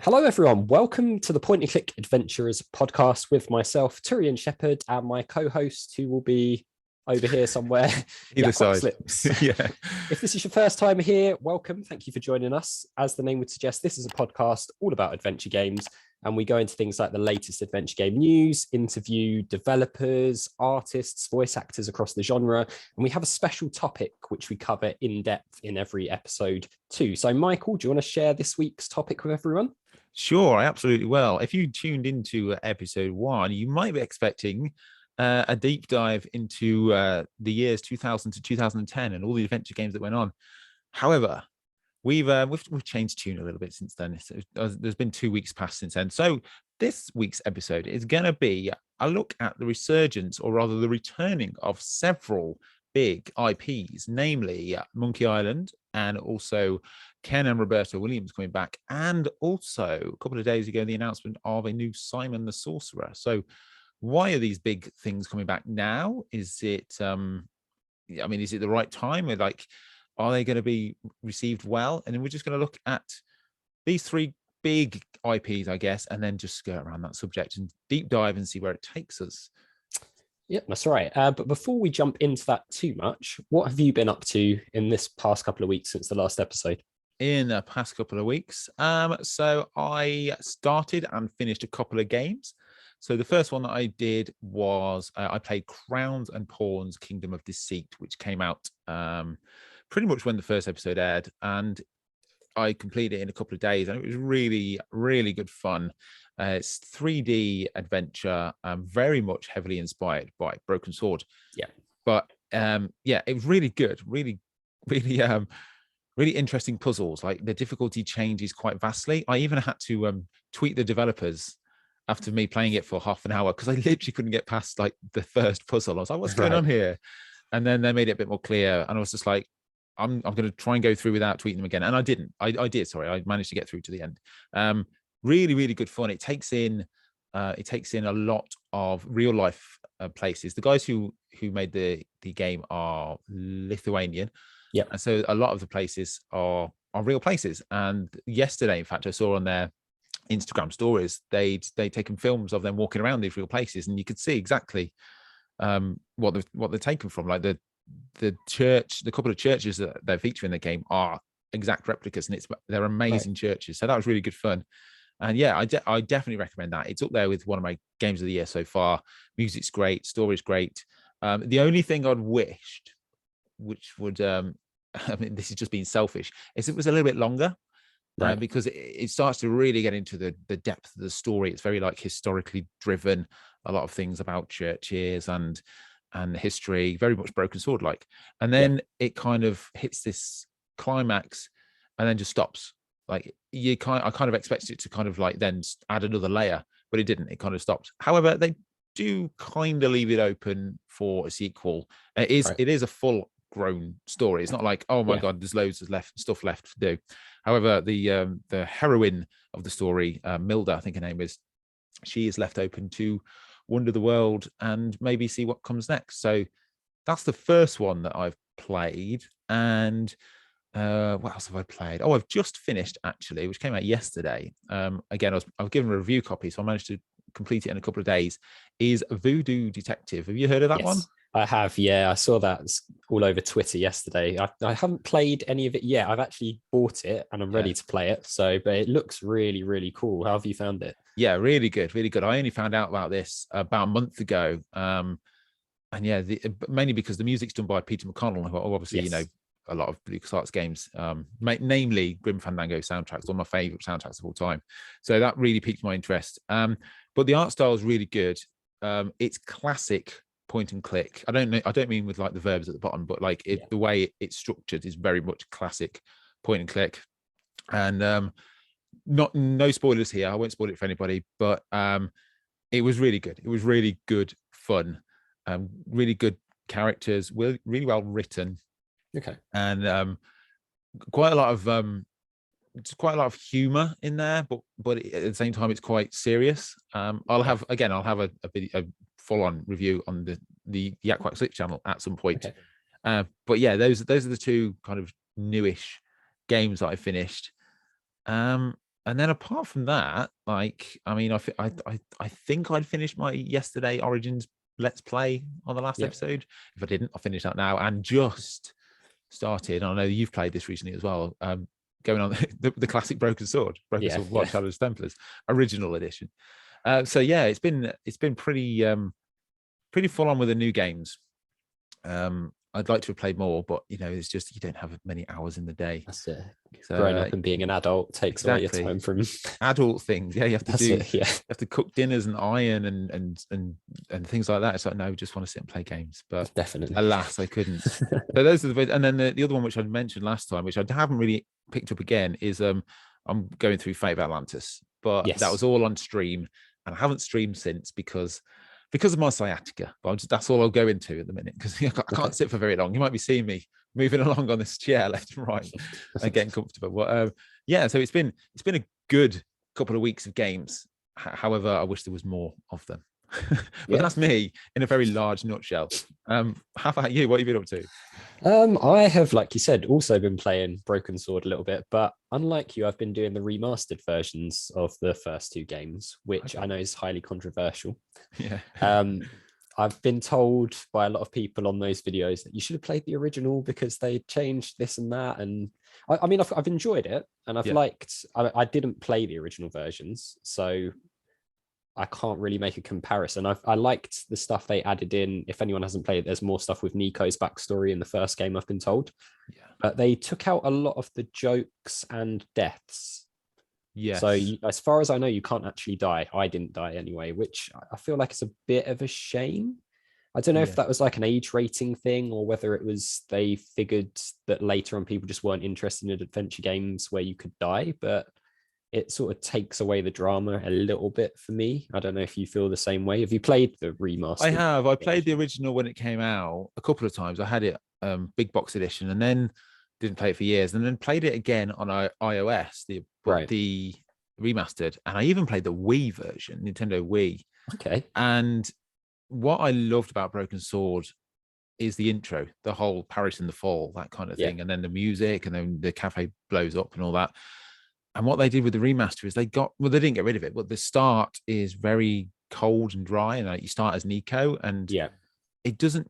Hello, everyone. Welcome to the Point and Click Adventurers podcast with myself, Turian Shepard, and my co-host, who will be over here somewhere, Either side. YakWaxLips. Yeah. If this is your first time here, welcome. Thank you for joining us. As the name would suggest, this is a podcast all about adventure games, and we go into things like the latest adventure game news, interview developers, artists, voice actors across the genre, and we have a special topic which we cover in depth in every episode too. So, Michael, do you want to share this week's topic with everyone? Sure, I absolutely will. If you tuned into episode 1, you might be expecting a deep dive into the years 2000 to 2010 and all the adventure games that went on. However, we've changed tune a little bit since then. There's been 2 weeks past since then. So this week's episode is going to be a look at the resurgence, or rather the returning of several big IPs, namely Monkey Island, and also Ken and Roberta Williams coming back, and also a couple of days ago the announcement of a new Simon the Sorcerer. So why are these big things coming back now? Is it is it the right time? Are they going to be received well? And then we're just going to look at these 3 big IPs, I guess, and then just skirt around that subject and deep dive and see where it takes us. Yep, that's right. But before we jump into that too much, what have you been up to in this past couple of weeks since the last episode? In the past couple of weeks, so I started and finished a couple of games. So the first one that I did was I played Crowns and Pawns Kingdom of Deceit, which came out pretty much when the first episode aired, and I completed it in a couple of days, and it was really, really good fun. It's 3D adventure, very much heavily inspired by Broken Sword. Yeah. But it was really good, really interesting puzzles. Like, the difficulty changes quite vastly. I even had to tweet the developers after me playing it for half an hour, because I literally couldn't get past like the first puzzle. I was like, what's going on here? And then they made it a bit more clear, and I was just like, I'm going to try and go through without tweeting them again. And I didn't. I did. Sorry, I managed to get through to the end. Really, really good fun. It takes in a lot of real life places. The guys who made the game are Lithuanian. Yeah. And so a lot of the places are real places. And yesterday, in fact, I saw on their Instagram stories, they'd taken films of them walking around these real places, and you could see exactly what they're taken from. Like the church, the couple of churches that they feature in the game are exact replicas, and they're amazing churches. So that was really good fun. And yeah, I definitely recommend that. It's up there with one of my games of the year so far. Music's great, story's great. The only thing I'd wished, which would this is just being selfish, is it was a little bit longer. Because it starts to really get into the depth of the story. It's very like historically driven, a lot of things about churches and history, very much Broken Sword like. And then it kind of hits this climax and then just stops. Like, I kind of expected it to kind of like then add another layer, but it didn't. It kind of stopped. However, they do kind of leave it open for a sequel. It is a full grown story. It's not like, oh my god, there's loads of stuff left to do. However, the heroine of the story, Milda, I think her name is, she is left open to wander the world and maybe see what comes next. So that's the first one that I've played. And what else have I played? Oh, I've just finished, actually, which came out yesterday. Again, I was given a review copy, so I managed to complete it in a couple of days, is Voodoo Detective. Have you heard of that one? I have, yeah. I saw that all over Twitter yesterday. I haven't played any of it yet. I've actually bought it and I'm ready to play it. But it looks really, really cool. How have you found it? Yeah, really good, really good. I only found out about this about a month ago. And yeah, mainly because the music's done by Peter McConnell, who obviously, you know, a lot of LucasArts games, namely Grim Fandango soundtracks, one of my favorite soundtracks of all time. So that really piqued my interest. But the art style is really good. It's classic point and click. I don't mean with like the verbs at the bottom, but like the way it's structured is very much classic point and click. And no spoilers here. I won't spoil it for anybody, but it was really good. It was really good fun. Really good characters, really well written. Okay. And quite a lot of humor in there, but at the same time it's quite serious. I'll have a full-on review on the YakWaxLips channel at some point. Okay. But yeah, those are the 2 kind of newish games that I finished. And and then apart from that, like, I mean, I think I'd finished my yesterday Origins Let's Play on the last episode. If I didn't, I'll finish that now, and just started. I know you've played this recently as well. Going on the classic Broken Sword 1, Shadow of Templars, original edition. So yeah, it's been pretty full on with the new games. I'd like to have played more, but it's just you don't have many hours in the day. That's it. So, growing up and being an adult takes away your time from adult things. Yeah, you have to you have to cook dinners and iron and things like that. It's like, no, we just want to sit and play games. But definitely, alas, I couldn't. So those are and then the other one which I mentioned last time, which I haven't really picked up again, is I'm going through Fate of Atlantis, but that was all on stream, and I haven't streamed since because of my sciatica. But that's all I'll go into at the minute, because I can't sit for very long. You might be seeing me moving along on this chair left and right and getting comfortable. But so it's been a good couple of weeks of games. However, I wish there was more of them. But that's me in a very large nutshell. How about you? What have you been up to? I have, like you said, also been playing Broken Sword a little bit, but unlike you, I've been doing the remastered versions of the first 2 games, which I know is highly controversial. Yeah. I've been told by a lot of people on those videos that you should have played the original because they changed this and that. And I mean, I've enjoyed it, and I've liked. I didn't play the original versions, so I can't really make a comparison. I liked the stuff they added in. If anyone hasn't played it, there's more stuff with Nico's backstory in the first game, I've been told. Yeah. But they took out a lot of the jokes and deaths. Yes. So as far as I know, you can't actually die. I didn't die anyway, which I feel like is a bit of a shame. I don't know if that was like an age rating thing, or whether it was they figured that later on people just weren't interested in adventure games where you could die, but it sort of takes away the drama a little bit for me. I don't know if you feel the same way. Have you played the remaster? I have. I played the original when it came out a couple of times. I had it big box edition, and then didn't play it for years, and then played it again on iOS, the remastered, and I even played the Wii version, Nintendo Wii. Okay. And what I loved about Broken Sword is the intro, the whole Paris in the Fall, that kind of thing, and then the music, and then the cafe blows up and all that. And what they did with the remaster is they didn't get rid of it, but the start is very cold and dry, and you start as Nico, and it doesn't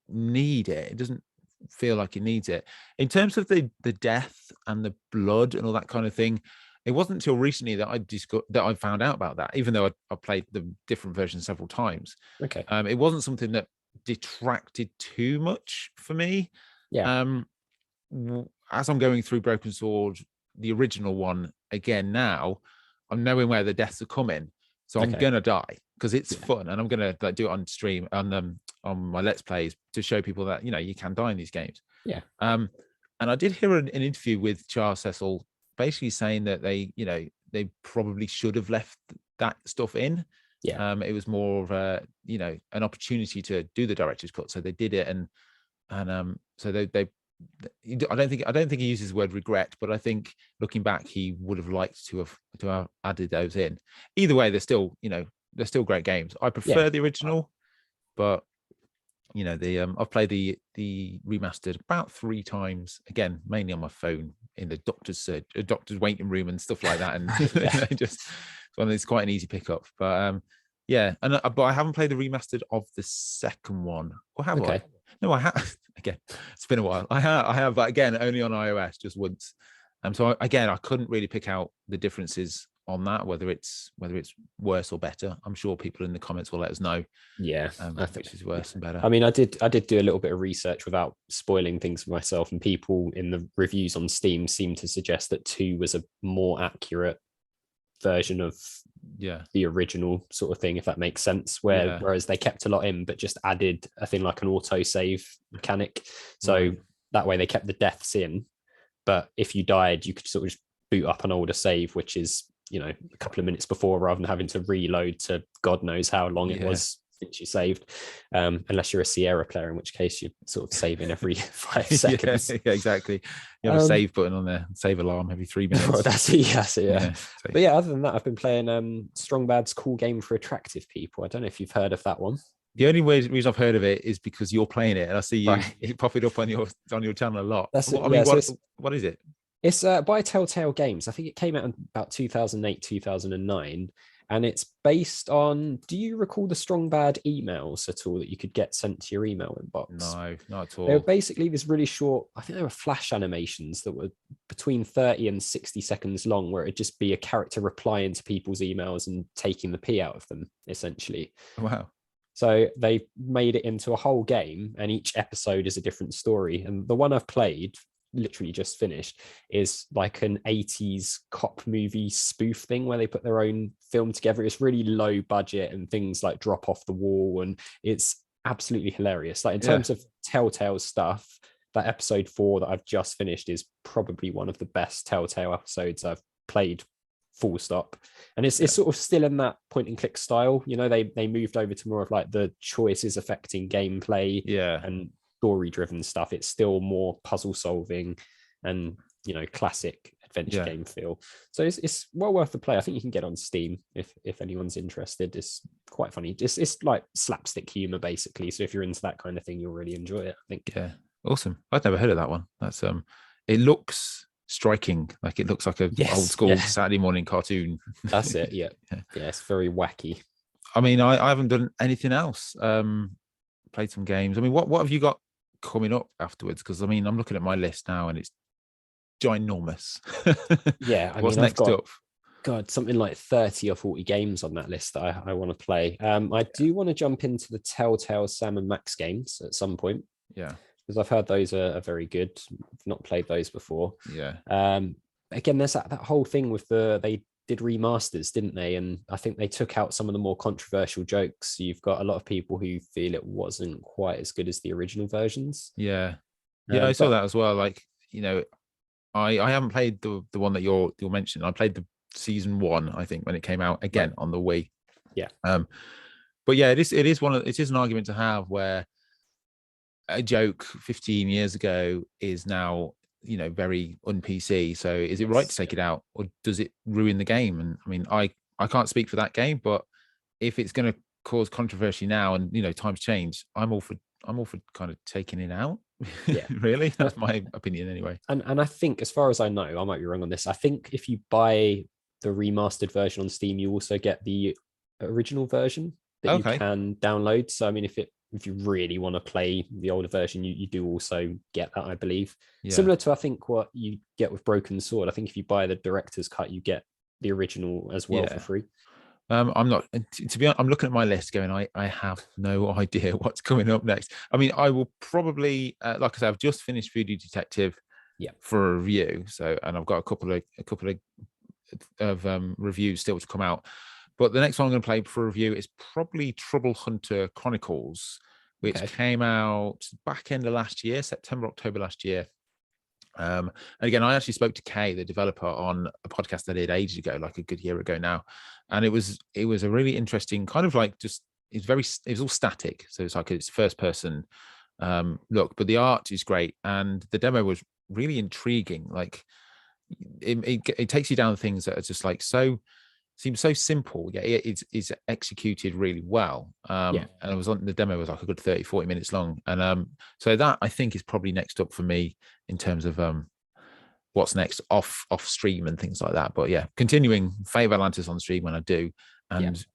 need it. It doesn't feel like it needs it. In terms of the death and the blood and all that kind of thing, it wasn't until recently that I found out about that, even though I played the different versions several times. Okay. It wasn't something that detracted too much for me. Yeah. As I'm going through Broken Sword, the original one again now, I'm knowing where the deaths are coming, so I'm gonna die because it's fun, and I'm gonna do it on stream on my Let's Plays to show people that you can die in these games. And I did hear an interview with Charles Cecil basically saying that they probably should have left that stuff in. It was more of a an opportunity to do the director's cut, so they did it, and so they I don't think he uses the word regret, but I think looking back, he would have liked to have added those in. Either way, they're still great games. I prefer the original, but I've played the remastered about 3 times, again mainly on my phone in the doctor's waiting room and stuff like that, and it's quite an easy pickup. But but I haven't played the remastered of the second one, or have I? No, I have. Again, it's been a while. I have, but again, only on iOS, just once. So again, I couldn't really pick out the differences on that, whether it's worse or better. I'm sure people in the comments will let us know. I think which is worse and better. I mean, I did do a little bit of research without spoiling things for myself, and people in the reviews on Steam seem to suggest that 2 was a more accurate version of the original sort of thing, if that makes sense, whereas they kept a lot in but just added a thing like an auto save mechanic, so that way they kept the deaths in, but if you died you could sort of just boot up an older save, which is a couple of minutes before, rather than having to reload to God knows how long it was since you saved, unless you're a Sierra player, in which case you're sort of saving every 5 seconds. Exactly. You have a save button on there, save alarm every 3 minutes. Well, that's it. But other than that, I've been playing Strong Bad's Cool Game for Attractive People. I don't know if you've heard of that one. The only reason I've heard of it is because you're playing it, and I see you pop it up on your channel a lot. That's what is it? It's by Telltale Games. I think it came out in about 2008, 2009. And it's based on, do you recall the strong bad emails at all that you could get sent to your email inbox? No, not at They were all. basically this really short, I think they were flash animations that were between 30 and 60 seconds long, where it'd just be a character replying to people's emails and taking the pee out of them, essentially. Wow. So they made it into a whole game, and each episode is a different story. And the one I've played, literally just finished, is like an 80s cop movie spoof thing where they put their own film together. It's really low budget and things like drop off the wall, and it's absolutely hilarious. Like in terms of Telltale stuff, that episode 4 that I've just finished is probably one of the best Telltale episodes I've played, full stop. And it's sort of still in that point and click style. You know, they moved over to more of like the choices affecting gameplay and story driven stuff. It's still more puzzle solving and, you know, classic adventure game feel. So it's well worth the play. I think you can get on Steam if anyone's interested. It's quite funny. It's like slapstick humor basically. So if you're into that kind of thing, you'll really enjoy it, I think. Yeah, awesome. I'd never heard of that one. That's it looks striking, like it looks like a old school Saturday morning cartoon. That's it. Yeah, it's very wacky. I mean, I haven't done anything else. Played some games. I mean, what have you got coming up afterwards? Because I mean, I'm looking at my list now and it's ginormous. What's next up? God, something like 30 or 40 games on that list that I want to play. I do want to jump into the Telltale Sam and Max games at some point. Yeah, because I've heard those are very good. I've not played those before. Yeah. Again, there's that whole thing with they did remasters, didn't they? And I think they took out some of the more controversial jokes. So you've got a lot of people who feel it wasn't quite as good as the original versions. Yeah. I saw that as well. Like, you know, I haven't played the one that you're mentioning. I played the season 1, I think, when it came out again on the Wii. Yeah. But yeah, it is an argument to have where a joke 15 years ago is now, you know, very un-PC. So is it right to take it out, or does it ruin the game? And I mean, I can't speak for that game, but if it's going to cause controversy now and, you know, times change, I'm all for kind of taking it out. Yeah. Really, that's my opinion anyway. And I think, as far as I know, I might be wrong on this, I think if you buy the remastered version on Steam, you also get the original version that you can download. So I mean, if you really want to play the older version, you do also get that, I believe. Similar to, I think, what you get with Broken Sword. I think if you buy the director's cut, you get the original as well for free. I'm not, to be honest, I'm looking at my list going, I have no idea what's coming up next. I mean, I will probably, like I said, I've just finished Voodoo Detective for a review. So, and I've got a couple of reviews still to come out. But the next one I'm going to play for review is probably Trouble Hunter Chronicles, which came out back end of last year, September, October last year. And again, I actually spoke to Kay, the developer, on a podcast I did ages ago, like a good year ago now. And it was a really interesting kind of like it was all static. So it's like it's first person look, but the art is great. And the demo was really intriguing. Like it takes you down things that are just like seems so simple. It's executed really well. And it was on the demo was like a good 30-40 minutes long. And so that, I think, is probably next up for me in terms of what's next off stream and things like that. But yeah, continuing Fate of Atlantis on stream when I do, and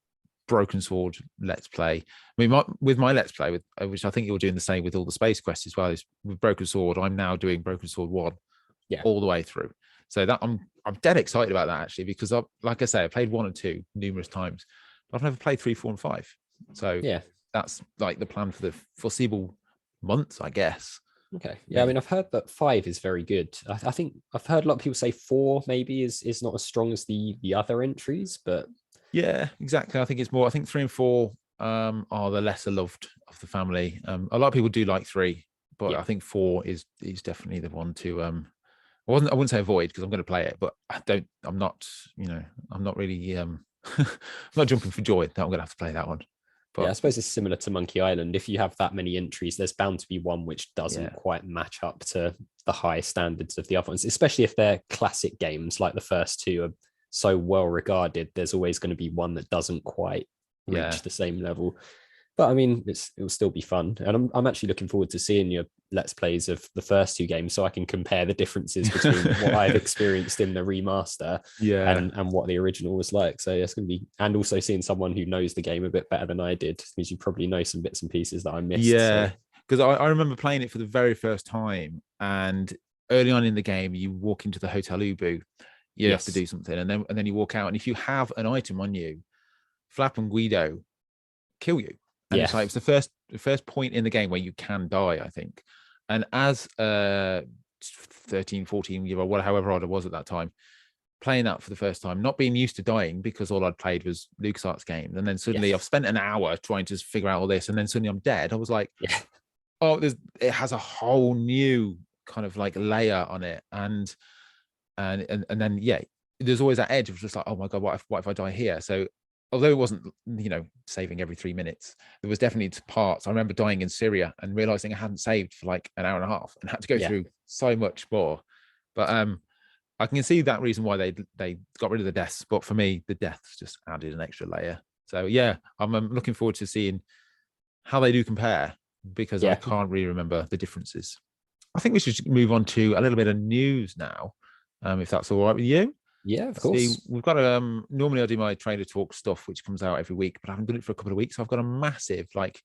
Broken Sword Let's Play. I mean, with my Let's Play, which I think you're doing the same with all the Space Quests as well, is with Broken Sword, I'm now doing Broken Sword 1 all the way through. So that I'm dead excited about that, actually, because like I say, I played 1 and 2 numerous times, but I've never played 3, 4, and 5. So that's like the plan for the foreseeable months, I guess. Okay. Yeah, I mean, I've heard that 5 is very good. I think I've heard a lot of people say 4 maybe is not as strong as the other entries, but yeah, exactly. I think it's more. I think 3 and 4 are the lesser loved of the family. A lot of people do like 3, but I think 4 is definitely the one to I wouldn't say avoid, because I'm going to play it, but I'm not really I'm not jumping for joy that I'm going to have to play that one. But I suppose it's similar to Monkey Island. If you have that many entries, there's bound to be one which doesn't quite match up to the high standards of the other ones, especially if they're classic games like the first 2 are so well regarded. There's always going to be one that doesn't quite reach the same level. But I mean, it'll still be fun, and I'm actually looking forward to seeing your let's plays of the first two games, so I can compare the differences between what I've experienced in the remaster Yeah, and what the original was like. So yeah, it's going to be, and also seeing someone who knows the game a bit better than I did, because you probably know some bits and pieces that I missed. yeah. So Because I remember playing it for the very first time, and early on in the game, you walk into the Hotel Ubu, you have to yes, do something, and then you walk out, and if you have an item on you, Flap and Guido kill you. And yeah, it's like it's the first point in the game where you can die, I think. And as a 13, 14-year old, however old I was at that time, playing that for the first time, not being used to dying because all I'd played was LucasArts games. And then suddenly I've yes, spent an hour trying to figure out all this, and then suddenly I'm dead. I was like, yeah, oh, it has a whole new kind of like layer on it. And then yeah, there's always that edge of just like, oh my god, what if I die here? So although it wasn't, saving every 3 minutes, there was definitely parts. I remember dying in Syria and realizing I hadn't saved for like an hour and a half and had to go yeah. through so much more. But I can see that reason why they got rid of the deaths. But for me, the deaths just added an extra layer. So yeah, I'm looking forward to seeing how they do compare, because I Yeah. can't really remember the differences. I think we should move on to a little bit of news now, if that's all right with you. Yeah, of See, course. we've got normally I do my Trader Talk stuff, which comes out every week, but I haven't done it for a couple of weeks. So I've got a massive, like,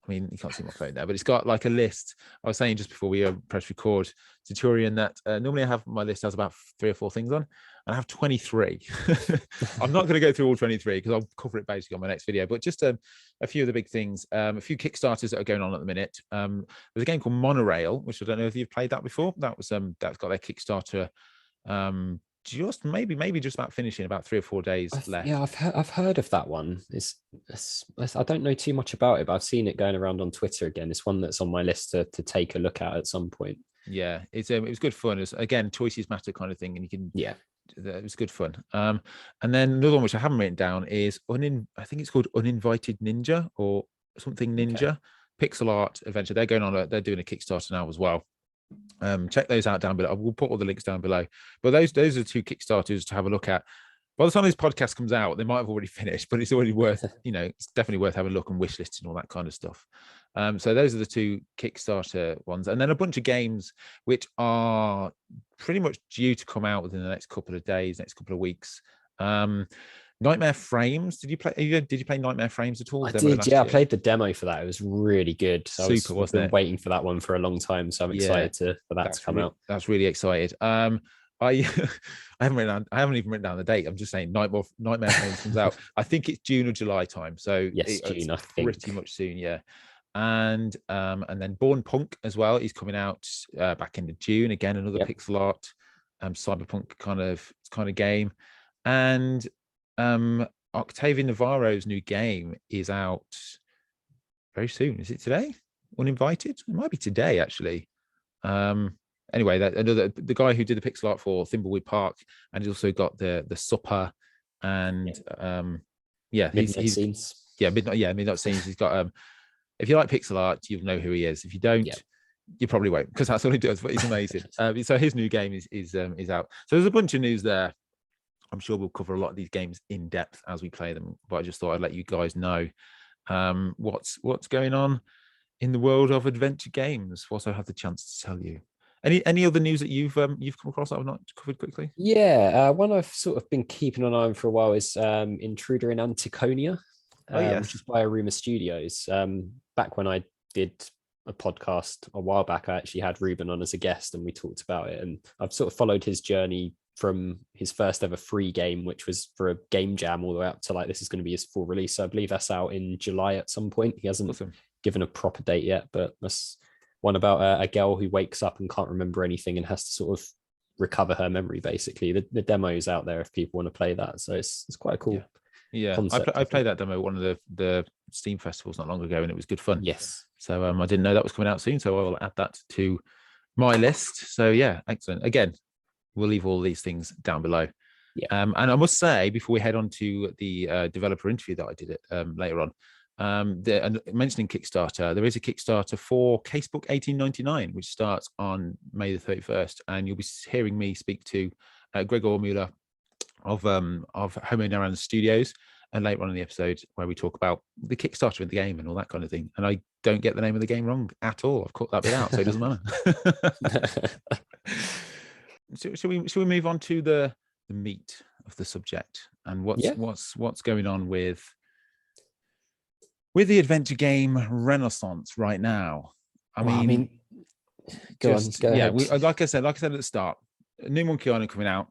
I mean, you can't see my phone there, but it's got like a list. I was saying just before we press record to Turian that normally I have my list has about 3 or 4 things on, and I have 23. I'm not going to go through all 23 because I'll cover it basically on my next video, but just a few of the big things, a few Kickstarters that are going on at the minute. There's a game called Monorail, which I don't know if you've played that before. That's got their Kickstarter just maybe just about finishing, about 3 or 4 days left. Yeah, I've heard of that one. I don't know too much about it, but I've seen it going around on Twitter again. It's one that's on my list to take a look at some point. Yeah, it was good fun. It's again, choices matter kind of thing, and you can, Yeah. it was good fun. And then another one which I haven't written down is I think it's called Uninvited Ninja or something Ninja. Okay. Pixel art adventure. They're doing a Kickstarter now as well. Check those out down below. I will put all the links down below. But those are 2 Kickstarters to have a look at. By the time this podcast comes out, they might have already finished, but it's already worth, it's definitely worth having a look and wish listing all that kind of stuff. So those are the 2 Kickstarter ones, and then a bunch of games which are pretty much due to come out within the next couple of days, next couple of weeks. Nightmare Frames. Did you play Nightmare Frames at all? I did, yeah. I played the demo for that. It was really good. I've been waiting for that one for a long time, so I'm excited for that to come out. That's really excited. I I haven't even written down the date. I'm just saying Nightmare Frames comes out. I think it's June or July time. So yes, June, I think. Pretty much soon, yeah. And then Born Punk as well. He's coming out back into June. Again, another pixel art cyberpunk kind of game. And Octavio Navarro's new game is out very soon. Is it today? Uninvited? It might be today, actually. Anyway, the guy who did the pixel art for Thimbleweed Park, and he's also got the Supper and Midnight Scenes. Midnight Scenes. He's got if you like pixel art, you'll know who he is. If you don't, you probably won't, because that's all he does. But he's amazing. So his new game is out. So there's a bunch of news there. I'm sure we'll cover a lot of these games in depth as we play them, but I just thought I'd let you guys know what's going on in the world of adventure games whilst I have the chance to tell you. Any other news that you've come across that I've not covered quickly? Yeah, one I've sort of been keeping an eye on for a while is Intruder in Anticonia, which is by Aruma Studios. Back when I did a podcast a while back, I actually had Ruben on as a guest and we talked about it, and I've sort of followed his journey from his first ever free game, which was for a game jam, all the way up to like this is going to be his full release. So I believe that's out in July at some point. He hasn't given a proper date yet, but that's one about a girl who wakes up and can't remember anything and has to sort of recover her memory, basically. The demo is out there if people want to play that, so it's quite a cool concept. I played that demo at one of the Steam festivals not long ago, and it was good fun. Yes. So I didn't know that was coming out soon, so I will add that to my list. So yeah, excellent. Again, we'll leave all these things down below. And I must say, before we head on to the developer interview that I did later on, mentioning Kickstarter, there is a Kickstarter for Casebook 1899, which starts on May the 31st, and you'll be hearing me speak to Gregor Muller of Homo Narrans Studios. later on in the episode where we talk about the Kickstarter of the game and all that kind of thing. And I don't get the name of the game wrong at all. I've cut that bit out, so it doesn't matter. Should we move on to the meat of the subject and what's going on with the adventure game Renaissance right now? Go on, go ahead. Like I said at the start, a new Monkey Island coming out.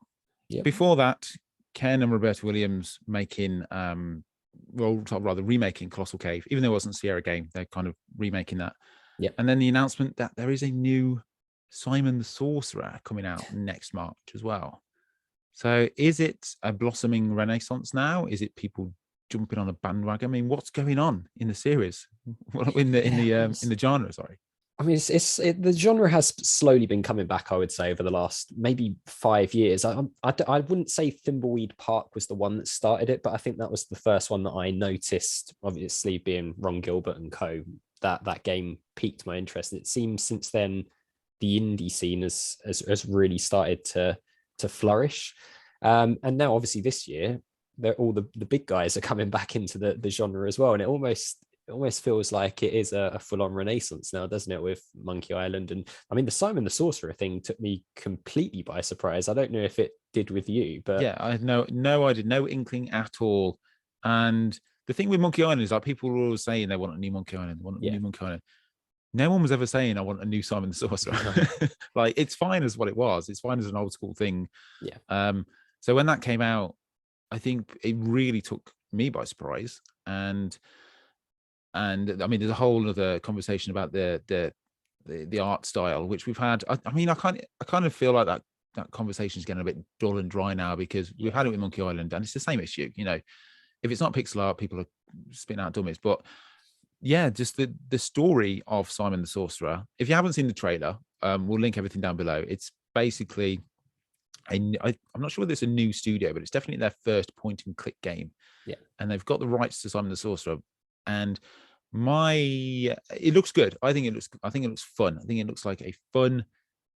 Yep. Before that, Ken and Roberta Williams making, remaking Colossal Cave, even though it wasn't a Sierra game, they're kind of remaking that. Yeah. And then the announcement that there is a new Simon the Sorcerer coming out next March as well. So is it a blossoming renaissance now? Is it people jumping on a bandwagon? I mean, what's going on in the series, in the genre? Sorry. I mean, the genre has slowly been coming back, I would say, over the last maybe 5 years. I wouldn't say Thimbleweed Park was the one that started it, but I think that was the first one that I noticed, obviously being Ron Gilbert and co. That game piqued my interest. And it seems since then, the indie scene has really started to flourish. And now, obviously, this year, all the big guys are coming back into the genre as well. And it almost feels like it is a full-on renaissance now, doesn't it, with Monkey Island? And I mean, the Simon the Sorcerer thing took me completely by surprise. I don't know if it did with you, but yeah, I had no idea, no inkling at all. And the thing with Monkey Island is, like, people were always saying they want a new Monkey Island, new Monkey Island. No one was ever saying I want a new Simon the Sorcerer. Like, it's fine as what it was. It's fine as an old school thing. Yeah. So when that came out, I think it really took me by surprise. And I mean, there's a whole other conversation about the art style, which we've had. I mean, I kind of feel like that conversation is getting a bit dull and dry now, because we've had it with Monkey Island, and it's the same issue. You know, if it's not pixel art, people are spitting out dummies. But yeah, just the story of Simon the Sorcerer. If you haven't seen the trailer, we'll link everything down below. It's basically I'm not sure whether it's a new studio, but it's definitely their first point and click game. Yeah, and they've got the rights to Simon the Sorcerer. And it looks good. I think it looks fun. I think it looks like a fun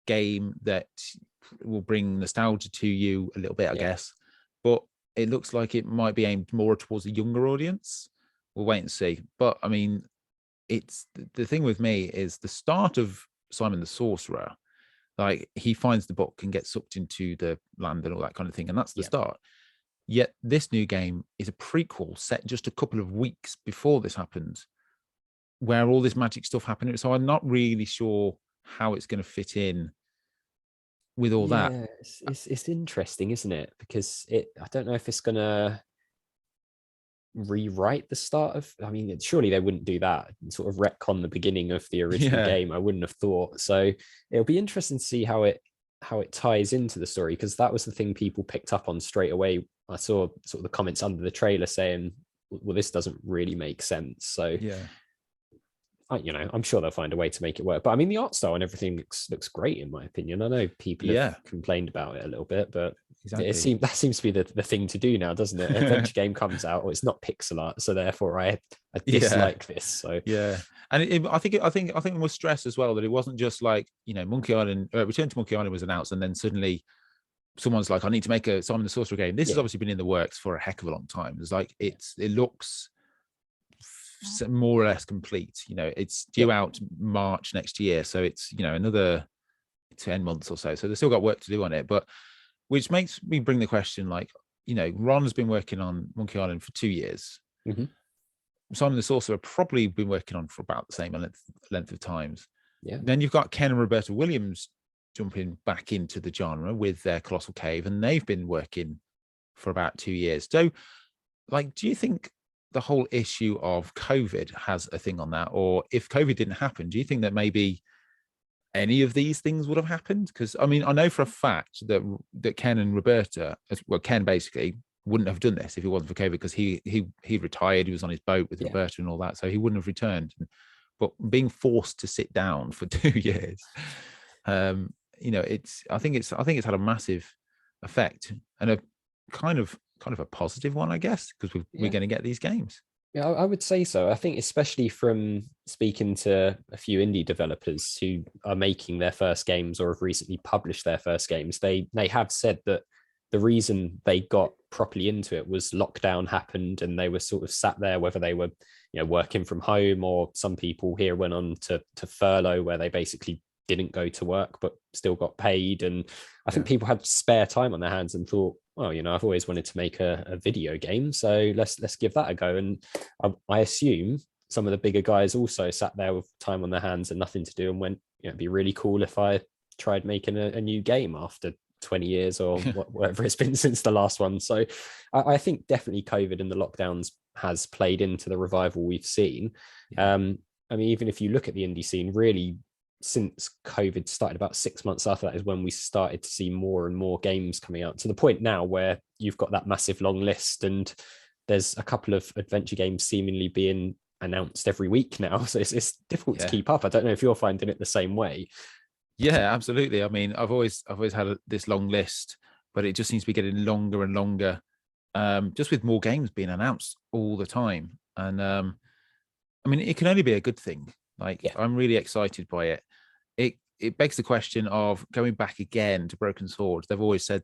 game that will bring nostalgia to you a little bit, I guess. But it looks like it might be aimed more towards a younger audience. We'll wait and see. But I mean, it's the thing with me is the start of Simon the Sorcerer. Like, he finds the book and gets sucked into the land and all that kind of thing, and that's the start. Yet this new game is a prequel set just a couple of weeks before this happens, where all this magic stuff happened. So I'm not really sure how it's going to fit in with all that. It's interesting, isn't it? Because I don't know if it's going to rewrite the start of. I mean, surely they wouldn't do that and sort of retcon the beginning of the original game. I wouldn't have thought. So it'll be interesting to see how it ties into the story, because that was the thing people picked up on straight away. I saw sort of the comments under the trailer saying, well, this doesn't really make sense. So I'm sure they'll find a way to make it work. But I mean, the art style and everything looks great, in my opinion. I know people have complained about it a little bit, but that seems to be the thing to do now, doesn't it? An adventure game comes out, or it's not pixel art, so therefore I dislike this. So and I think we must stress as well that it wasn't just like, Monkey Island, Return to Monkey Island was announced, and then suddenly someone's like, I need to make a Simon the Sorcerer game. This has obviously been in the works for a heck of a long time. It's like it looks more or less complete. It's due out March next year, so it's another 10 months or so. So they've still got work to do on it, but which makes me bring the question, like, Ron's been working on Monkey Island for 2 years. Mm-hmm. Simon the Sorcerer probably been working on for about the same length of times. Yeah. Then you've got Ken and Roberta Williams jumping back into the genre with their Colossal Cave, and they've been working for about 2 years. So, like, do you think the whole issue of COVID has a thing on that? Or if COVID didn't happen, do you think that maybe any of these things would have happened? Because I mean, I know for a fact that Ken and Roberta, Ken basically wouldn't have done this if it wasn't for COVID, because he retired, he was on his boat with Roberta and all that, so he wouldn't have returned. But being forced to sit down for 2 years, I think it's had a massive effect, and a kind of a positive one, I guess, because we're going to get these games. Yeah, I would say so. I think, especially from speaking to a few indie developers who are making their first games or have recently published their first games, they have said that the reason they got properly into it was lockdown happened, and they were sort of sat there, whether they were, working from home, or some people here went on to furlough, where they basically didn't go to work but still got paid. And I think people had spare time on their hands and thought, well, I've always wanted to make a video game, so let's give that a go. And I assume some of the bigger guys also sat there with time on their hands and nothing to do, and went, it'd be really cool if I tried making a new game after 20 years or whatever it's been since the last one. So I think definitely COVID and the lockdowns has played into the revival we've seen. I mean, even if you look at the indie scene, really, since COVID started, about 6 months after that is when we started to see more and more games coming out, to the point now where you've got that massive long list, and there's a couple of adventure games seemingly being announced every week now. So it's difficult to keep up. I don't know if you're finding it the same way. Yeah, absolutely. I mean, I've always had this long list, but it just seems to be getting longer and longer, just with more games being announced all the time. And I mean, it can only be a good thing. Like, I'm really excited by it. It begs the question of going back again to Broken Sword. They've always said,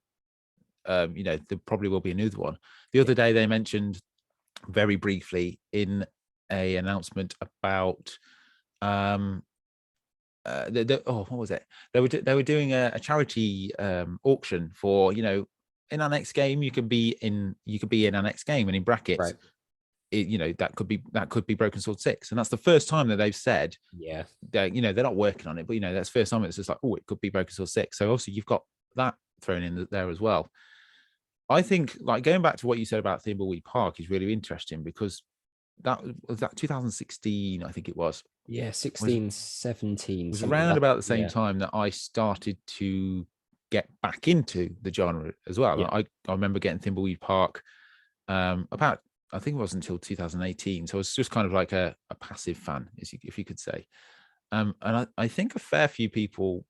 there probably will be another one. The other day they mentioned very briefly in a announcement about what was it? They were doing a charity auction for, in our next game you could be in our next game, and in brackets, that could be Broken Sword 6, and that's the first time that they've said they're not working on it, but that's the first time it's just like, oh, it could be Broken Sword 6. So obviously you've got that thrown in there as well. I think, like, going back to what you said about Thimbleweed Park is really interesting, because that was 2016, I think it was. 16, 17. It was around about the same time that I started to get back into the genre as well. I remember getting Thimbleweed Park about, I think it wasn't until 2018. So it was just kind of like a passive fan, if you could say. And I think a fair few people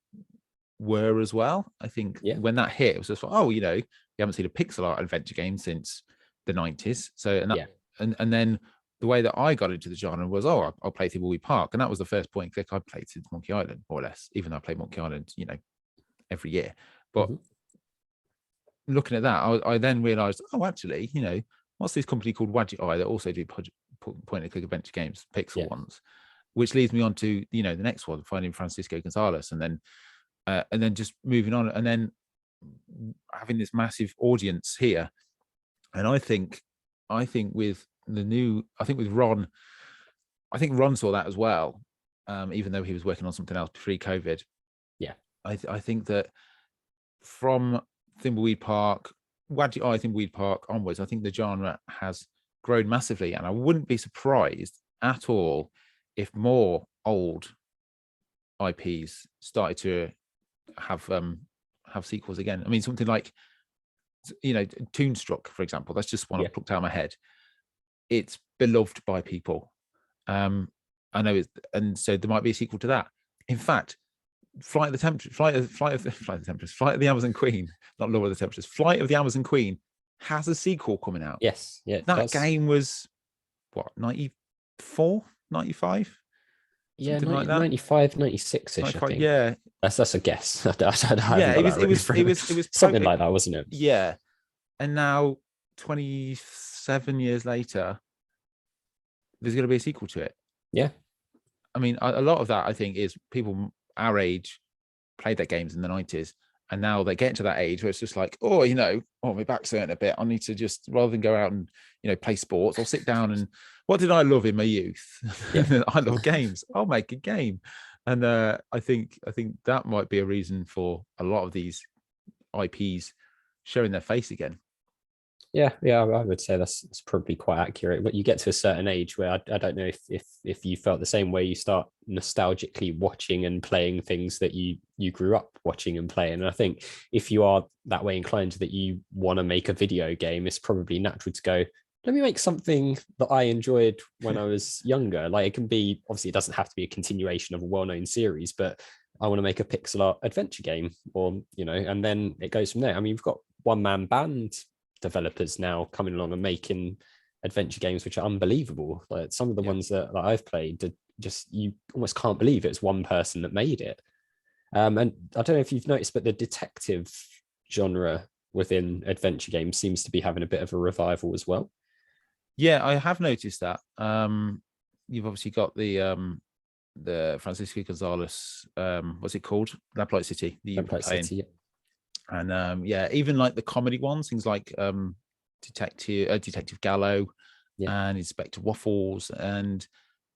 were as well. I think when that hit, it was just like, oh, you haven't seen a pixel art adventure game since the 90s. So, and then the way that I got into the genre was, I'll play Thimbleweed Park. And that was the first point and click I played since Monkey Island, more or less, even though I play Monkey Island, every year. But looking at that, I then realized, actually, what's this company called YakWaxLips that also do point and click adventure games, pixel ones, which leads me on to, the next one, finding Francisco Gonzalez, and then just moving on, and then having this massive audience here. And I think with Ron, I think Ron saw that as well, even though he was working on something else pre-COVID. I think that from Thimbleweed Park, Thimbleweed Park onwards, I think the genre has grown massively, and I wouldn't be surprised at all if more old IPs started to have sequels again. I mean, something like, Toonstruck, for example. That's just one I plucked out of my head. It's beloved by people. I know and so there might be a sequel to that. In fact, Flight of the Amazon Queen, not Lord of the Temperatures, Flight of the Amazon Queen has a sequel coming out. Yes, that game was what, 94, 95? Something like that. 95, 96ish, I think. Yeah, that's a guess. It was something like that, wasn't it? Yeah. And now 27 years later, there's going to be a sequel to it. Yeah. I mean, a lot of that, I think, is people our age played their games in the 90s, and now they get to that age where it's just like, my back's hurting a bit. I need to just, rather than go out and play sports, I'll sit down and, what did I love in my youth? I love games. I'll make a game. And I think that might be a reason for a lot of these IPs showing their face again. Yeah, I would say that's probably quite accurate. But you get to a certain age where I don't know if you felt the same way, you start nostalgically watching and playing things that you grew up watching and playing. And I think if you are that way inclined that you want to make a video game, it's probably natural to go, let me make something that I enjoyed when I was younger. Like, it can be, obviously it doesn't have to be a continuation of a well-known series, but I want to make a pixel art adventure game, or, and then it goes from there. I mean, we've got one-man band developers now coming along and making adventure games which are unbelievable. Like, some of the ones that I've played, just, you almost can't believe it's one person that made it. And I don't know if you've noticed, but the detective genre within adventure games seems to be having a bit of a revival as well. Yeah, I have noticed that. You've obviously got the Francisco Gonzalez, what's it called? Lamplight City that you've been playing. City, yeah. And even like the comedy ones, things like Detective Gallo and Inspector Waffles, and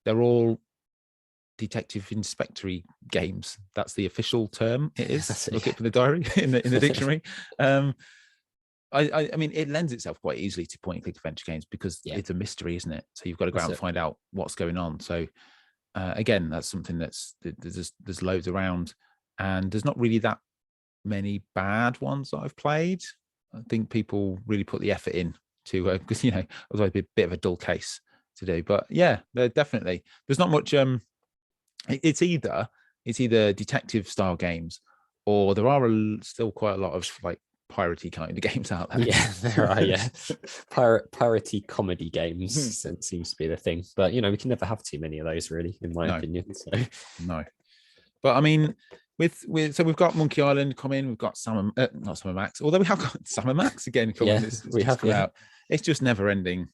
they're all detective inspectory games. That's the official term. It is. Look it for the diary in the dictionary. I mean, it lends itself quite easily to point and click adventure games because it's a mystery, isn't it? So you've got to go out and find out what's going on. So again, that's something there's loads around, and there's not really that many bad ones that I've played. I think people really put the effort in to because otherwise it'd be a bit of a dull case to do. But yeah, definitely there's not much. It's either detective style games, or there are still quite a lot of like piratey kind of games out there. Yeah, there are. Yeah, piratey comedy games seems to be the thing. But we can never have too many of those, really, in my opinion. So no, but I mean, so we've got Monkey Island coming. We've got not Summer Max, although we have got Summer Max again coming. Yeah, we have come out. It's just never ending.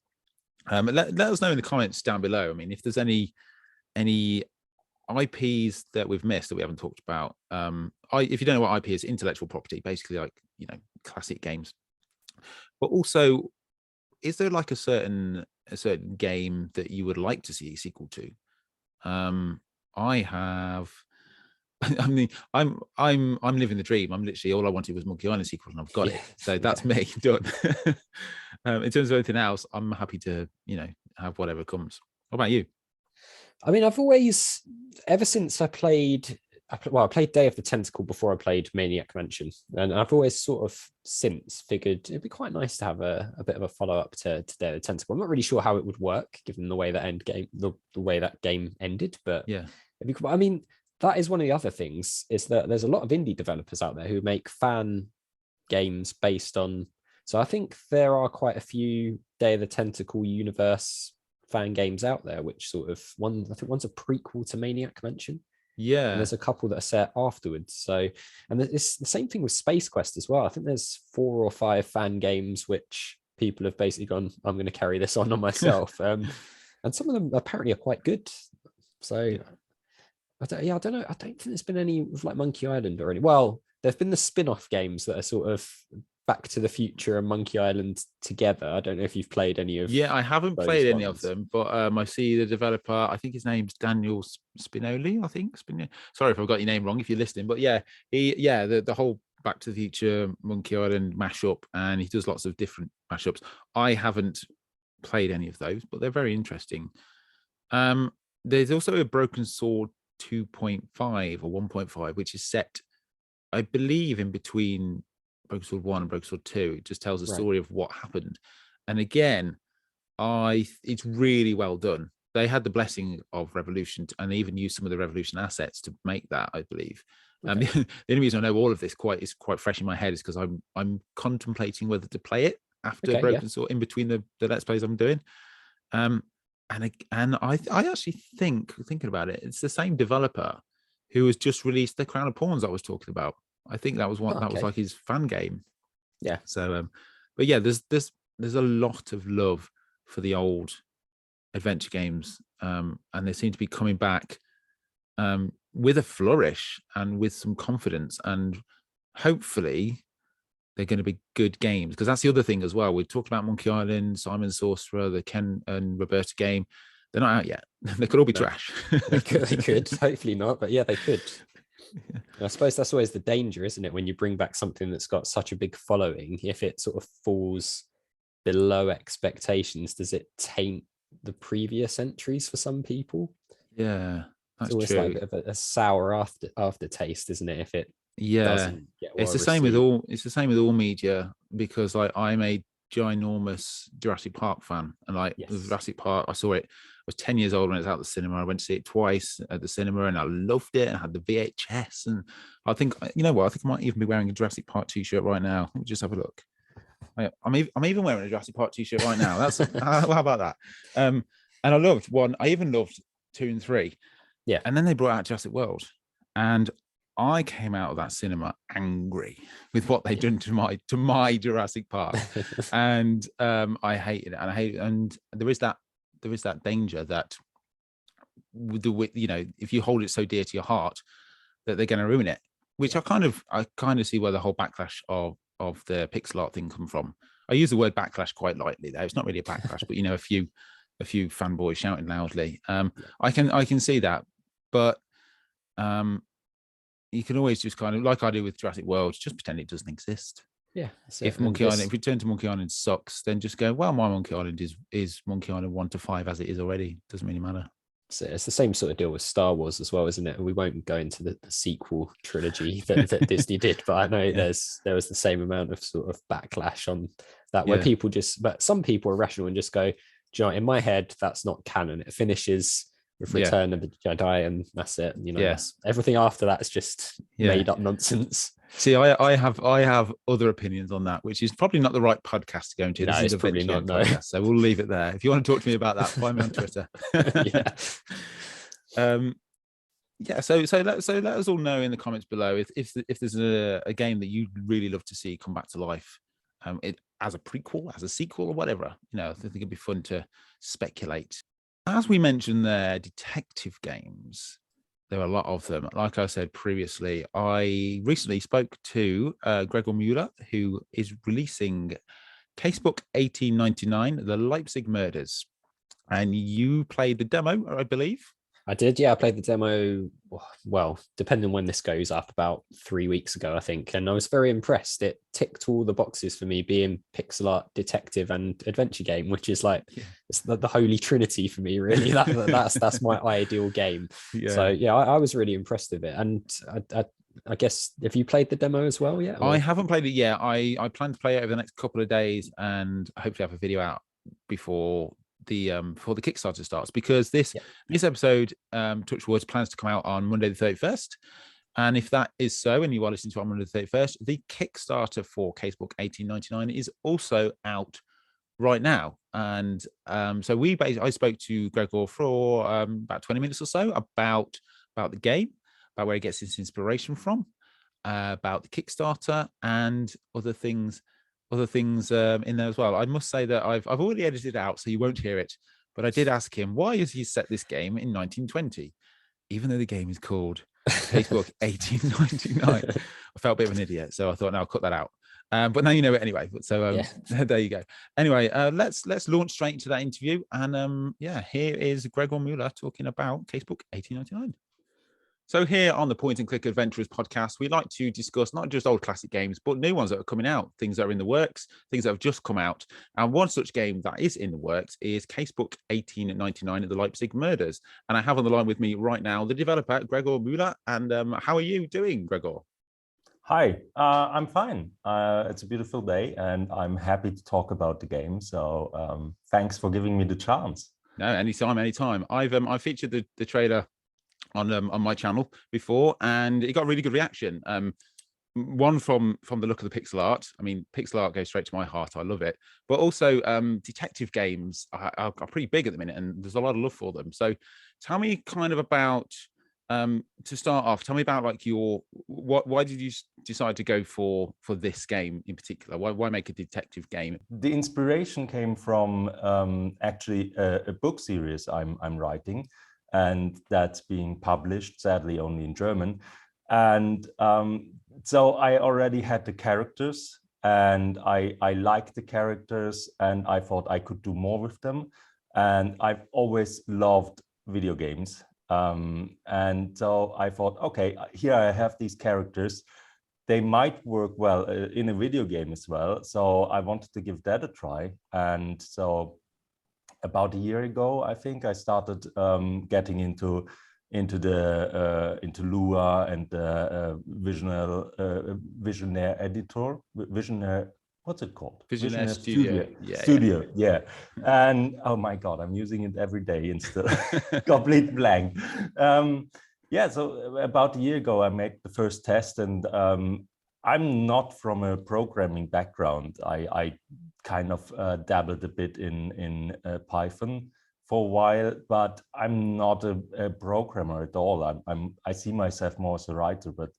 Let us know in the comments down below. I mean, if there's any IPs that we've missed that we haven't talked about. If you don't know what IP is, intellectual property, basically like classic games. But also, is there like a certain game that you would like to see a sequel to? I have. I mean, I'm living the dream. I'm literally all I wanted was Monkey Island sequel, and I've got it. So that's me done. In terms of anything else, I'm happy to have whatever comes. What about you? I mean, I've always, ever since I played Day of the Tentacle before I played Maniac Mansion, and I've always sort of since figured it'd be quite nice to have a bit of a follow-up to Day of the Tentacle. I'm not really sure how it would work given the way that the way that game ended, but yeah, I mean, that is one of the other things, is that there's a lot of indie developers out there who make fan games based on. So I think there are quite a few Day of the Tentacle universe fan games out there, which sort of I think one's a prequel to Maniac Mansion. Yeah, and there's a couple that are set afterwards. So, and it's the same thing with Space Quest as well. I think there's 4 or 5 fan games which people have basically gone, I'm going to carry this on myself. And some of them apparently are quite good. So I don't know. I don't think there's been any with like Monkey Island or any. Well, there've been the spin-off games that are sort of Back to the Future and Monkey Island together. I don't know if you've played any of. Yeah, I haven't played any of them, but I see the developer. I think his name's Daniel Spinelli. I think Sorry if I've got your name wrong. If you're listening, but yeah, the whole Back to the Future Monkey Island mashup, and he does lots of different mashups. I haven't played any of those, but they're very interesting. There's also a Broken Sword 2.5 or 1.5, which is set, I believe, in between Broken Sword 1 and Broken Sword 2. It just tells the story of what happened. And again, it's really well done. They had the blessing of Revolution, and they even used some of the Revolution assets to make that, I believe. Okay. The only reason I know all of this is quite fresh in my head is because I'm contemplating whether to play it after Broken Sword, in between the Let's Plays I'm doing. And I actually thinking about it, it's the same developer who has just released the Crown of Pawns I was talking about. I think that was that was like his fan game. Yeah. So, but yeah, there's a lot of love for the old adventure games, and they seem to be coming back with a flourish and with some confidence, and hopefully they're going to be good games, because that's the other thing as well. We talked about Monkey Island, Simon Sorcerer, the Ken and Roberta game. They're not out yet. They could all be trash. They could. Hopefully not, but yeah, they could. Yeah. I suppose that's always the danger, isn't it? When you bring back something that's got such a big following, if it sort of falls below expectations, does it taint the previous entries for some people? Yeah, that's it's always true. Like a bit of a sour aftertaste, isn't it? If it doesn't get well it's the same with all. It's the same with all media, because like I'm a ginormous Jurassic Park fan, and like Jurassic Park, I saw it. I was 10 years old when it was out at the cinema. I went to see it twice at the cinema, and I loved it. I had the VHS, and I think, you know what? I think I might even be wearing a Jurassic Park t-shirt right now. Let me just have a look. I'm even wearing a Jurassic Park t-shirt right now. That's how about that? And I loved 1. I even loved 2 and 3. Yeah. And then they brought out Jurassic World, and I came out of that cinema angry with what they'd done to my Jurassic Park, and I hated it, and I hate it. And there is that danger that if you hold it so dear to your heart, that they're going to ruin it. Which I kind of see where the whole backlash of the pixel art thing come from. I use the word backlash quite lightly there. It's not really a backlash, but a few fanboys shouting loudly. I can see that, but you can always just kind of, like I do with Jurassic World, just pretend it doesn't exist. Yeah. If Monkey Island, if we turn to Monkey Island sucks, then just go, well, my Monkey Island is Monkey Island 1 to 5 as it is already. Doesn't really matter. So it's the same sort of deal with Star Wars as well, isn't it? We won't go into the sequel trilogy that Disney did, but I know there was the same amount of sort of backlash on that, where people but some people are rational and just go, do you know, in my head, that's not canon. It finishes with Return of the Jedi, and that's it. Everything after that is just made up nonsense. See, I have other opinions on that, which is probably not the right podcast to go into. No, this is probably not. No. Podcast, so we'll leave it there. If you want to talk to me about that, find me on Twitter. So let us all know in the comments below if there's a game that you'd really love to see come back to life, it as a prequel, as a sequel, or whatever. I think it'd be fun to speculate. As we mentioned there, detective games. There are a lot of them. Like I said previously, I recently spoke to Gregor Mueller, who is releasing Casebook 1899, The Leipzig Murders. And you played the demo, I believe. I did, yeah. I played the demo, well, depending on when this goes up, about 3 weeks ago, I think. And I was very impressed. It ticked all the boxes for me, being pixel art, detective, and adventure game, which is like it's the holy trinity for me, really. That's my ideal game. So I was really impressed with it. And I guess, have you played the demo as well yet? I haven't played it yet. I plan to play it over the next couple of days and hopefully have a video out before the Kickstarter starts, because this episode, touch words, plans to come out on Monday the 31st. And if that is so, and you are listening to it on Monday the 31st, the Kickstarter for Casebook 1899 is also out right now. And so I spoke to Gregor for about 20 minutes or so about the game, about where he gets his inspiration from, about the Kickstarter, and other things in there as well. I must say that I've already edited it out, so you won't hear it. But I did ask him, why has he set this game in 1920, even though the game is called Casebook 1899? I felt a bit of an idiot, so I thought, no, I'll cut that out. But now you know it anyway. So there you go. Anyway, let's launch straight into that interview. And here is Gregor Mueller talking about Casebook 1899. So here on the Point and Click Adventurers podcast, we like to discuss not just old classic games, but new ones that are coming out, things that are in the works, things that have just come out. And one such game that is in the works is Casebook 1899 The Leipzig Murders. And I have on the line with me right now the developer, Gregor Muller. And how are you doing, Gregor? Hi, I'm fine. It's a beautiful day and I'm happy to talk about the game. So thanks for giving me the chance. No, anytime. I've featured the trailer on my channel before, and it got a really good reaction. One from the look of the pixel art. I mean, pixel art goes straight to my heart. I love it. But also detective games are pretty big at the minute, and there's a lot of love for them. So tell me kind of about, to start off, tell me about like why did you decide to go for this game in particular? Why make a detective game? The inspiration came from actually a book series I'm writing, and that's being published, sadly, only in German. And so I already had the characters, and I liked the characters, and I thought I could do more with them. And I've always loved video games. And so I thought, okay, here I have these characters. They might work well in a video game as well. So I wanted to give that a try. And so about a year ago, I think I started getting into Lua and the Visionaire editor, Visionaire. What's it called? Visionaire Studio. Studio, yeah. And oh my God, I'm using it every day and still complete blank. So about a year ago, I made the first test, and I'm not from a programming background. I kind of dabbled a bit in Python for a while, but I'm not a programmer at all. I see myself more as a writer, but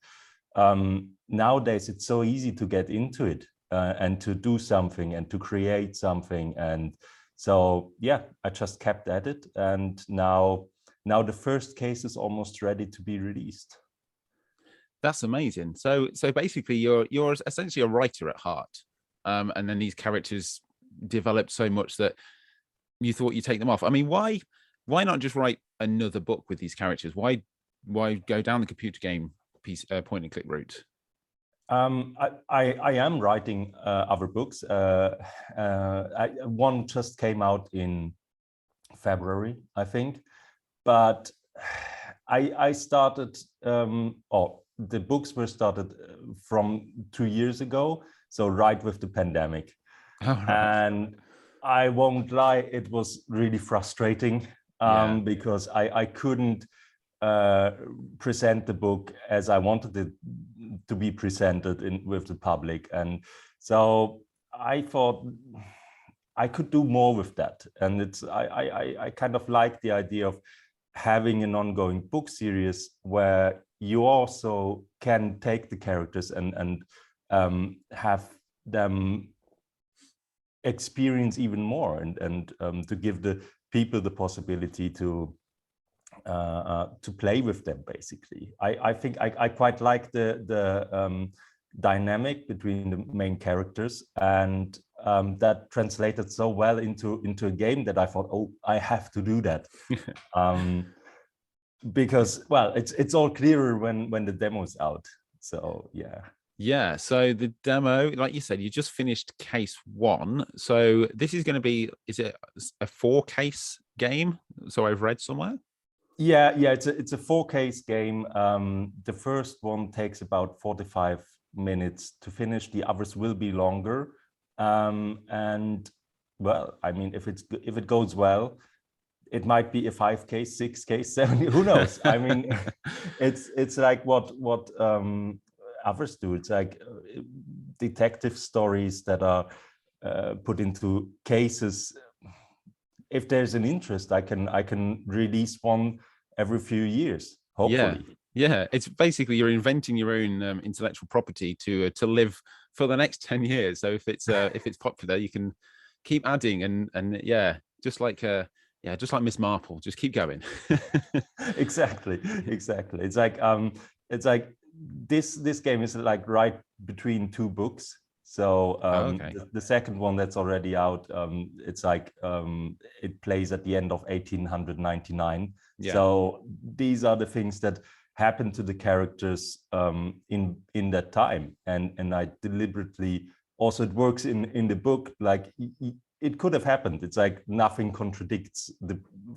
nowadays it's so easy to get into it and to do something and to create something. And so, yeah, I just kept at it. And now the first case is almost ready to be released. That's amazing. So basically you're essentially a writer at heart. And then these characters developed so much that you thought you'd take them off. I mean, why not just write another book with these characters? Why go down the computer game piece point and click route? I am writing other books. One just came out in February, I think, but I started, the books were started from 2 years ago, so right with the pandemic. Oh, right. And I won't lie, it was really frustrating because I couldn't present the book as I wanted it to be presented with the public. And so I thought I could do more with that. And I kind of like the idea of having an ongoing book series where you also can take the characters and have them experience even more and to give the people the possibility to play with them. Basically, I think I quite like the dynamic between the main characters, and that translated so well into a game that I thought, oh, I have to do that. Because, well, it's all clearer when the demo's out. So yeah, so the demo, like you said, you just finished case 1, so this is going to be, is it a 4-case game? So I've read somewhere. Yeah, it's a 4-case game. The first one takes about 45 minutes to finish. The others will be longer. And well, I mean, if it goes well, it might be a 5-case, 6-case, 7. Who knows? I mean, it's like what others do. It's like detective stories that are put into cases. If there's an interest, I can release one every few years, hopefully. Yeah, it's basically you're inventing your own intellectual property to live for the next 10 years. So if it's popular, you can keep adding and just like Miss Marple, just keep going. Exactly. It's like this game is like right between 2 books. So the second one that's already out, it's like it plays at the end of 1899. Yeah. So these are the things that happen to the characters in that time, and I deliberately also, it works in the book like it could have happened. It's like nothing contradicts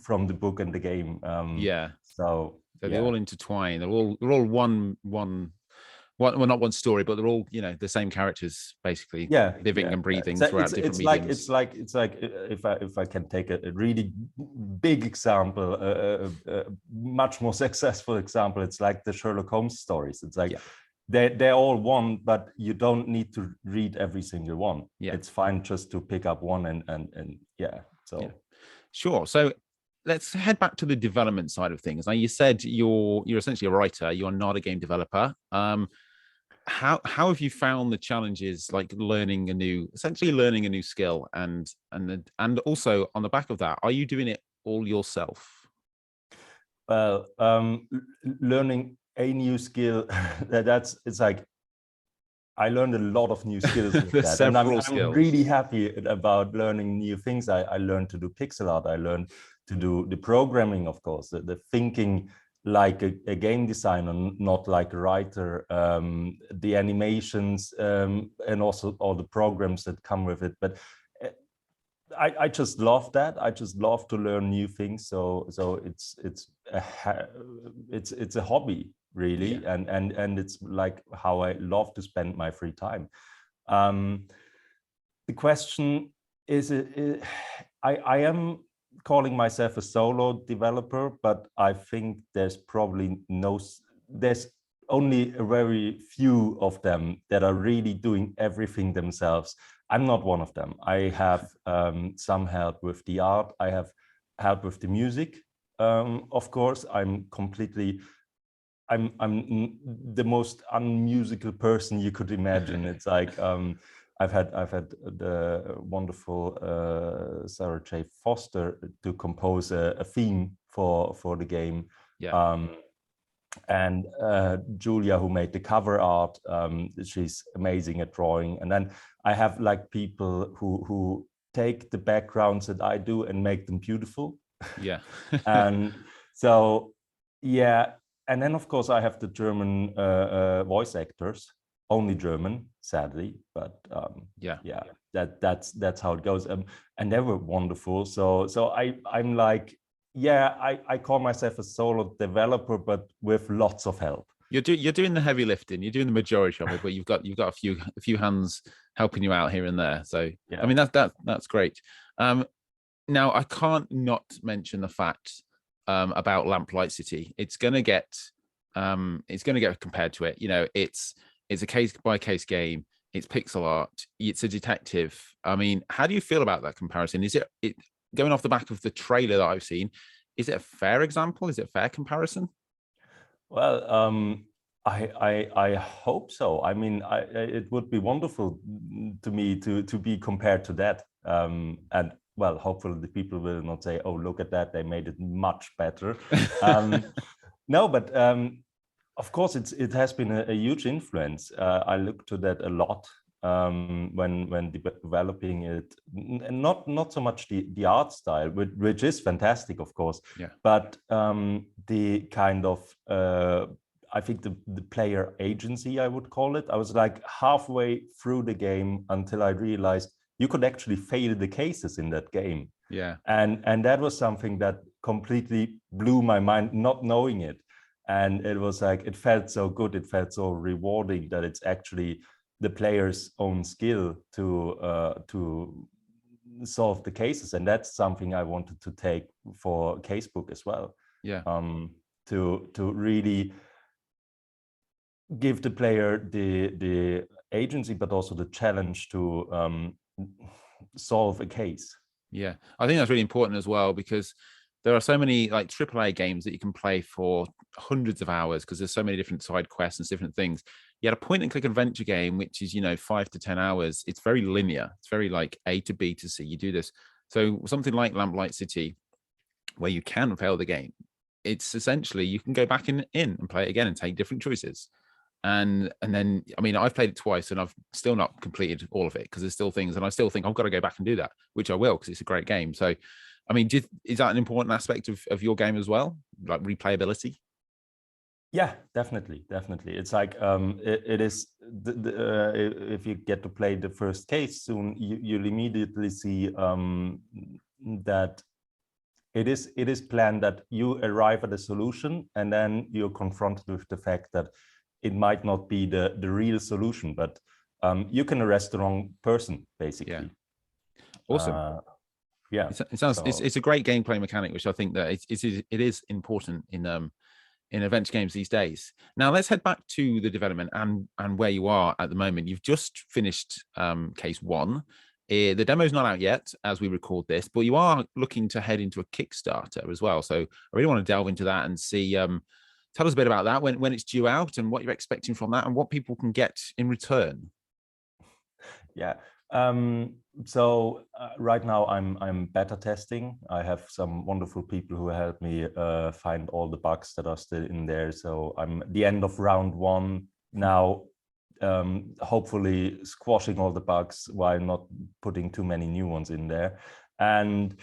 from the book and the game. So they all intertwine. They're all one. Well, not one story, but they're all, the same characters basically living and breathing throughout different mediums. It's like if I can take a really big example, a much more successful example, it's like the Sherlock Holmes stories. It's like they're all one, but you don't need to read every single one. It's fine just to pick up one and Sure. So let's head back to the development side of things. Now, you said you're essentially a writer. You're not a game developer. How have you found the challenges, like learning a new skill, and also on the back of that, are you doing it all yourself? Well, learning a new skill, it's like I learned a lot of new skills with that, and I'm really happy about learning new things. I learned to do pixel art. I learned to do the programming, of course, the thinking like a game designer, not like a writer, the animations, and also all the programs that come with it. But I just love that. I just love to learn new things. So it's a hobby, really, and it's like how I love to spend my free time. The question is, I am calling myself a solo developer, but I think there's only a very few of them that are really doing everything themselves. I'm not one of them. I have some help with the art. I have help with the music. Of course, I'm the most unmusical person you could imagine. It's like I've had the wonderful Sarah J. Foster to compose a theme for the game. Yeah. And Julia, who made the cover art, she's amazing at drawing. And then I have like people who take the backgrounds that I do and make them beautiful. Yeah. And so, yeah. And then, of course, I have the German voice actors, only German, sadly. But yeah, that's how it goes. And they were wonderful. So I'm like, yeah, I call myself a solo developer, but with lots of help. You're doing the heavy lifting. You're doing the majority of it, but you've got a few hands helping you out here and there. So yeah. I mean that's great. Now I can't not mention the fact about Lamplight City. It's gonna get compared to it. You know, it's a case by case game. It's pixel art. It's a detective. I mean, how do you feel about that comparison? Is it going off the back of the trailer that I've seen? Is it a fair example? Is it a fair comparison? Well, I hope so. I mean, it would be wonderful to me to be compared to that. And well, hopefully the people will not say, "Oh, look at that! They made it much better." No, but of course, it has been a huge influence. I look to that a lot when developing it. Not so much the art style, which is fantastic, of course. Yeah. But the kind of I think the player agency, I would call it. I was like halfway through the game until I realized you could actually fail the cases in that game. Yeah. And that was something that completely blew my mind, not knowing it. And it was like, it felt so good. It felt so rewarding that it's actually the player's own skill to solve the cases. And that's something I wanted to take for Casebook as well. Yeah. To really give the player the agency, but also the challenge to solve a case. Yeah, I think that's really important as well, because there are so many like AAA games that you can play for hundreds of hours because there's so many different side quests and different things. Yet a point and click adventure game, which is, 5 to 10 hours, it's very linear. It's very like A to B to C. You do this. So something like Lamplight City, where you can fail the game, it's essentially you can go back in and play it again and take different choices. And then, I mean, I've played it twice and I've still not completed all of it because there's still things, and I still think I've got to go back and do that, which I will because it's a great game. So, I mean, is that an important aspect of your game as well, like replayability? Yeah, definitely. It's like it is. If you get to play the first case soon, you'll immediately see that it is planned that you arrive at a solution, and then you're confronted with the fact that it might not be the real solution, but you can arrest the wrong person, basically. Yeah. Awesome. Yeah, it sounds. So, it's a great gameplay mechanic, which I think that it is important in adventure games these days. Now let's head back to the development and where you are at the moment. You've just finished case 1. The demo's not out yet as we record this, but you are looking to head into a Kickstarter as well. So I really want to delve into that and see. Tell us a bit about that, when it's due out and what you're expecting from that and what people can get in return. Yeah. So right now I'm beta testing. I have some wonderful people who help me find all the bugs that are still in there. So I'm at the end of round 1 now, hopefully squashing all the bugs while not putting too many new ones in there. And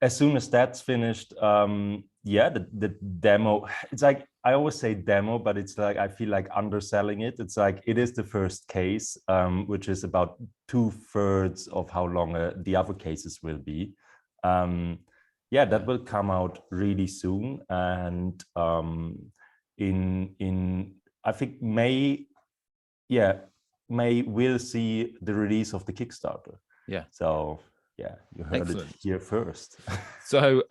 as soon as that's finished, the demo, it's like, I always say demo, but it's like, I feel like underselling it. It's like, it is the first case, which is about 2/3 of how long the other cases will be. That will come out really soon. And in I think May we'll see the release of the Kickstarter. Yeah. So yeah, you heard Excellent. It here first. So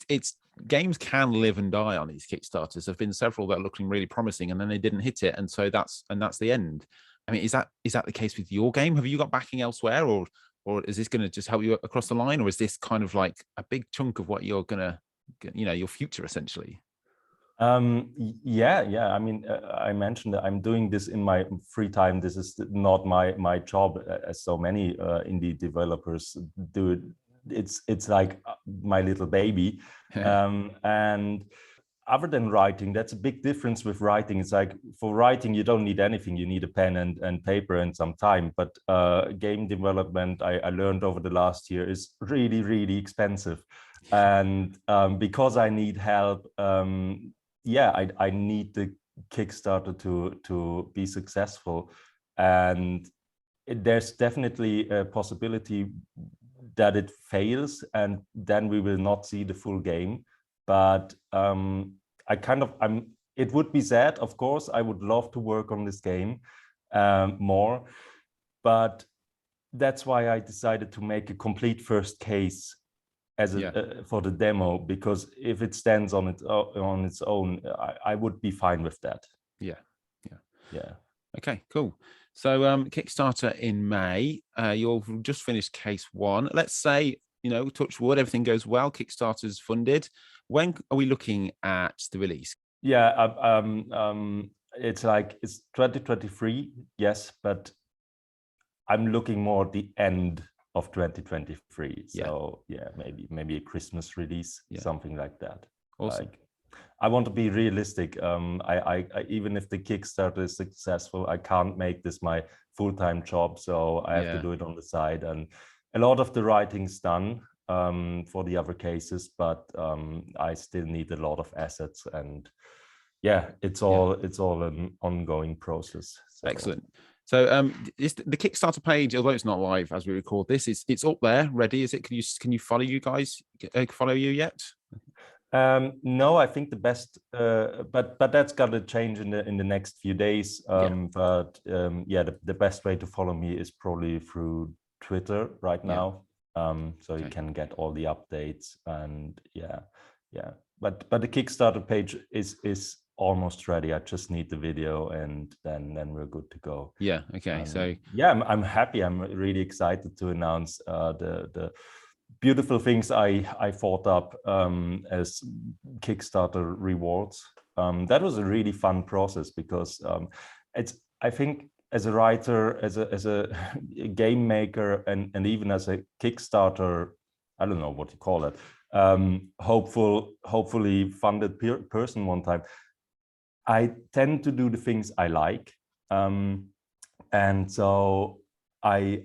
it's games can live and die on these Kickstarters. There've been several that are looking really promising and then they didn't hit it, and so that's the end. I mean, is that the case with your game? Have you got backing elsewhere, or or is this going to just help you across the line, or is this kind of like a big chunk of what you're gonna, your future essentially? Yeah. I mean, I mentioned that I'm doing this in my free time. This is not my job, as so many indie developers do it. It's like my little baby. And other than writing, that's a big difference with writing. It's like, for writing, you don't need anything. You need a pen and paper and some time. But game development, I learned over the last year, is really, really expensive. And because I need help, I need the Kickstarter to be successful. And there's definitely a possibility that it fails, and then we will not see the full game. But it would be sad, of course. I would love to work on this game more, but that's why I decided to make a complete first case as for the demo, because if it stands on its own, I would be fine with that. Yeah. Okay, cool. So Kickstarter in May, you'll just finished case 1. Let's say, touch wood, everything goes well, Kickstarter's funded. When are we looking at the release? It's 2023, yes, but I'm looking more at the end of 2023. So maybe a Christmas release, something like that. Awesome. I want to be realistic. I even if the Kickstarter is successful, I can't make this my full-time job, so I have to do it on the side. And a lot of the writing's done for the other cases, but I still need a lot of assets, and it's all an ongoing process. So. Excellent. So the Kickstarter page, although it's not live as we record this, it's up there, ready. Is it? Can you follow you guys? Follow you yet? No, I think the best, but that's got to change in the next few days. But the best way to follow me is probably through Twitter right now. So you can get all the updates, and But the Kickstarter page is almost ready. I just need the video, and then we're good to go. Yeah. Okay. So I'm happy. I'm really excited to announce the beautiful things I thought up as Kickstarter rewards. That was a really fun process, because I think as a writer, as a game maker, and even as a Kickstarter, I don't know what you call it, hopefully funded person one time, I tend to do the things I like, and so I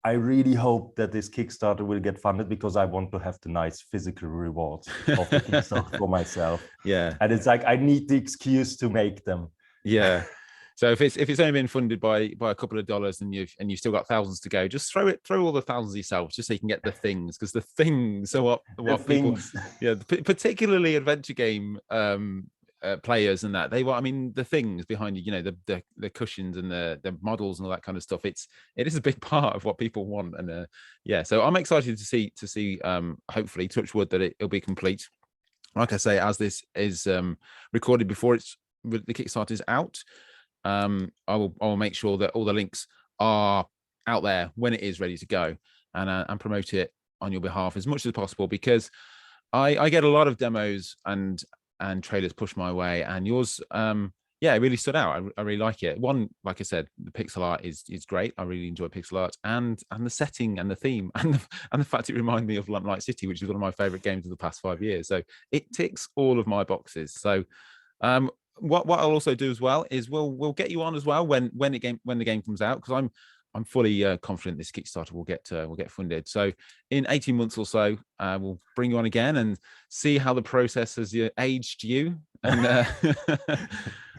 really hope that this Kickstarter will get funded, because I want to have the nice physical rewards of the Kickstarter for myself. Yeah. And it's like, I need the excuse to make them. Yeah. So if it's only been funded by a couple of dollars, and you've still got thousands to go, just throw all the thousands yourself, just so you can get the things, because the things are what people, particularly adventure game players and that, the things behind the cushions and the models and all that kind of stuff, it is a big part of what people want. And so I'm excited to see hopefully, touch wood, that it'll be complete. Like I say, as this is recorded before the Kickstarter is out, I will make sure that all the links are out there when it is ready to go, and promote it on your behalf as much as possible, because I get a lot of demos and trailers pushed my way, and yours it really stood out. I really like it. One, like I said, the pixel art is great. I really enjoy pixel art, and the setting and the theme, and the fact it reminded me of Lamplight City, which is one of my favorite games of the past 5 years. So it ticks all of my boxes. So what I'll also do as well is we'll get you on as well when the game comes out, because I'm fully confident this Kickstarter will get funded. So in 18 months or so, we'll bring you on again and see how the process has aged you, and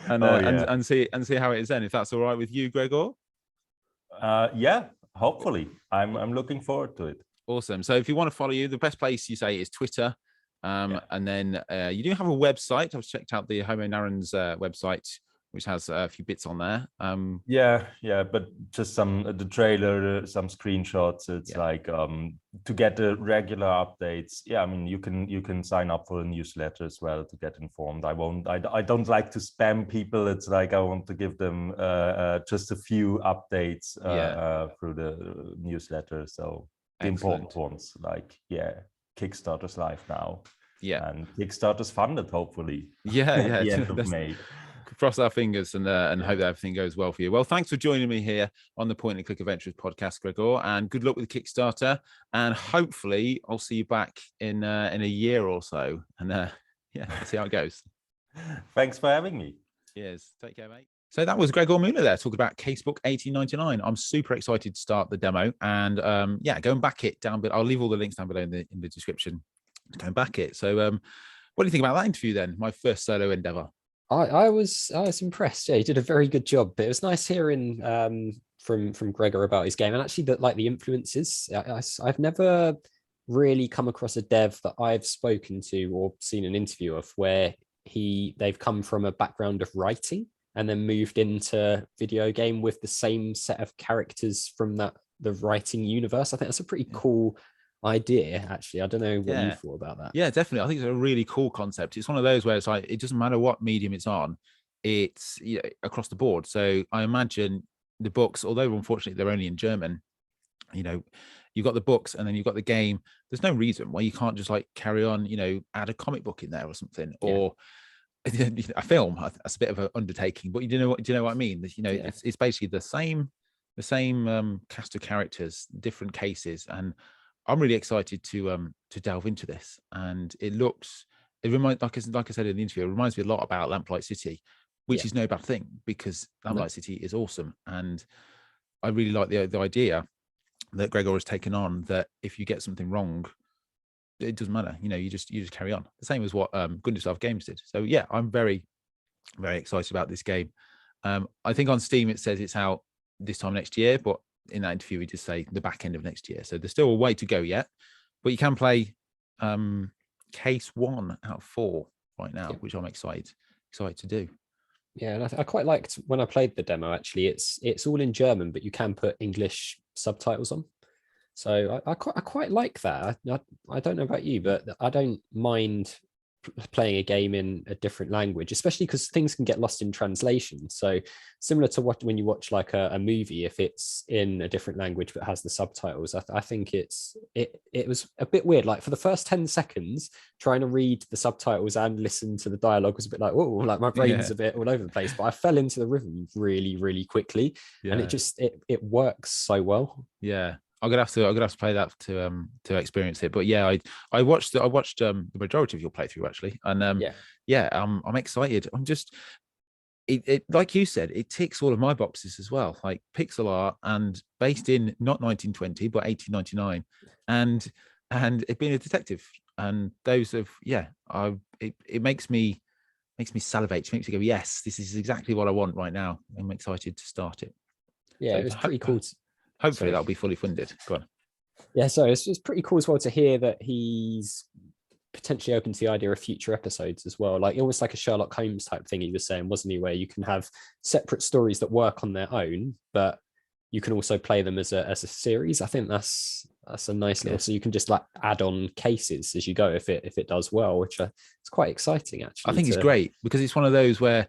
and see how it is then, if that's all right with you, Gregor. Hopefully. I'm looking forward to it. Awesome. So if you want to follow you, the best place, you say, is Twitter. And then you do have a website. I've checked out the Homo Narrans website, which has a few bits on there. Yeah, but just the trailer, some screenshots. It's like to get the regular updates. Yeah, I mean, you can sign up for a newsletter as well to get informed. I don't like to spam people. It's like I want to give them just a few updates through the newsletter. So the important ones, like Kickstarter's live now. Yeah, and Kickstarter's funded, hopefully. Yeah, at the end of May. Cross our fingers and hope that everything goes well for you. Well, thanks for joining me here on the Point and Click Adventures podcast, Gregor, and good luck with Kickstarter. And hopefully, I'll see you back in a year or so, and see how it goes. Thanks for having me. Cheers. Take care, mate. So that was Gregor Muller there talking about Casebook 1899. I'm super excited to start the demo, and go and back it down. But I'll leave all the links down below in the description. Go and back it. So, what do you think about that interview then? My first solo endeavor. I was impressed. Yeah, he did a very good job. But it was nice hearing from Gregor about his game, and actually the influences. I've never really come across a dev that I've spoken to or seen an interview of where they've come from a background of writing and then moved into video game with the same set of characters from the writing universe. I think that's a pretty cool idea, actually. I don't know what you thought about that. Yeah, definitely. I think it's a really cool concept. It's one of those where it's like, it doesn't matter what medium it's on, it's across the board. So I imagine the books, although unfortunately they're only in German, you've got the books and then you've got the game. There's no reason why you can't just like carry on, add a comic book in there or something, or a film. That's a bit of an undertaking, but do you know what I mean? It's basically the same cast of characters, different cases, and I'm really excited to delve into this. And it reminds, like I said in the interview, it reminds me a lot about Lamplight City, which is no bad thing, because Lamplight City is awesome. And I really like the idea that Gregor has taken on, that if you get something wrong, it doesn't matter. You just carry on. The same as what Gundislav Games did. So yeah, I'm very, very excited about this game. I think on Steam it says it's out this time next year, but in that interview we just say the back end of next year. So there's still a way to go yet, but you can play case 1 out of 4 right now, which I'm excited to do. Yeah, and I quite liked when I played the demo. Actually, it's all in German, but you can put English subtitles on. So I quite like that. I don't know about you, but I don't mind playing a game in a different language, especially because things can get lost in translation. So similar to when you watch like a movie, if it's in a different language but has the subtitles, I think it was a bit weird. Like for the first 10 seconds, trying to read the subtitles and listen to the dialogue was a bit like, oh, like my brain's a bit all over the place. But I fell into the rhythm really, really quickly, and it works so well. Yeah. I'm gonna have to play that to experience it. But yeah, I watched the majority of your playthrough actually, and I'm excited. I'm just it like you said, it ticks all of my boxes as well, like pixel art and based in not 1920 but 1899, and it being a detective, and those of it makes me salivate. It makes me go, yes, this is exactly what I want right now. I'm excited to start it. Yeah, so it was pretty cool. Hopefully that'll be fully funded. Go on. Yeah, so it's pretty cool as well to hear that he's potentially open to the idea of future episodes as well. Like almost like a Sherlock Holmes type thing he was saying, wasn't he? Where you can have separate stories that work on their own, but you can also play them as a series. I think that's a nice little. So you can just like add on cases as you go if it does well, which it's quite exciting actually. I think it's great because it's one of those where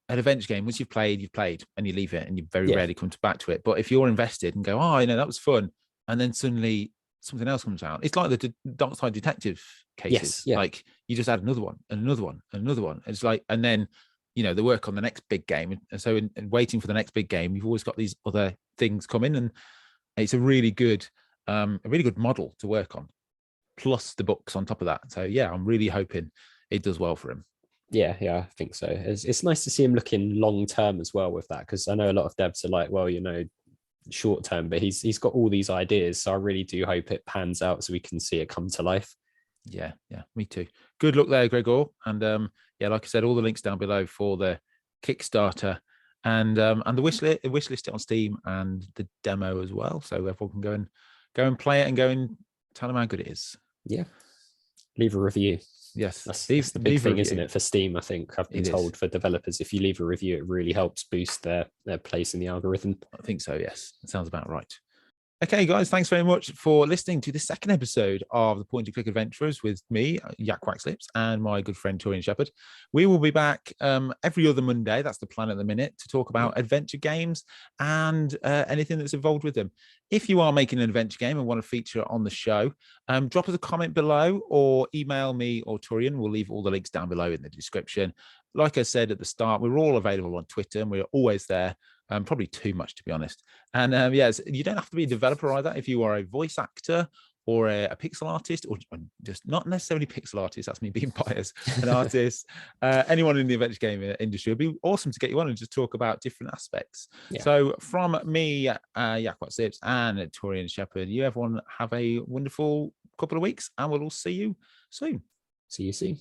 an adventure game, once you've played and you leave it and you very rarely come back to it. But if you're invested and go, that was fun, and then suddenly something else comes out, it's like the Dark Side Detective cases. Like you just add another one and another one and another one. It's like, and then they work on the next big game, and so in waiting for the next big game, you've always got these other things coming, and it's a really good model to work on, plus the books on top of that. So yeah, I'm really hoping it does well for him. Yeah, I think so. It's nice to see him looking long term as well with that, because I know a lot of devs are like, well, short term, but he's got all these ideas. So I really do hope it pans out so we can see it come to life. Yeah, me too. Good luck there, Gregor. And like I said, all the links down below for the Kickstarter and the wish list on Steam and the demo as well, so everyone can go and play it and go and tell them how good it is. Yeah, leave a review. Yes, That's leave the big a thing, isn't review. it, for Steam? I think I've been It is. told for developers, if you leave a review, it really helps boost their place in the algorithm. I think so, yes. That sounds about right. Okay, guys, thanks very much for listening to the second episode of the Point and Click Adventurers with me, YakWaxLips, and my good friend Turian Shepard. We will be back every other Monday, that's the plan at the minute, to talk about adventure games and anything that's involved with them. If you are making an adventure game and want to feature on the show, drop us a comment below or email me or Turian. We'll leave all the links down below in the description. Like I said at the start, we're all available on Twitter and we're always there. Probably too much, to be honest. And yes, you don't have to be a developer either. If you are a voice actor or a pixel artist, or just not necessarily pixel artist, that's me being biased, an artist, anyone in the adventure game industry, it'd be awesome to get you on and just talk about different aspects. Yeah. So from me, YakWaxLips and Turian Shepard, you everyone have a wonderful couple of weeks and we'll all see you soon. See you soon.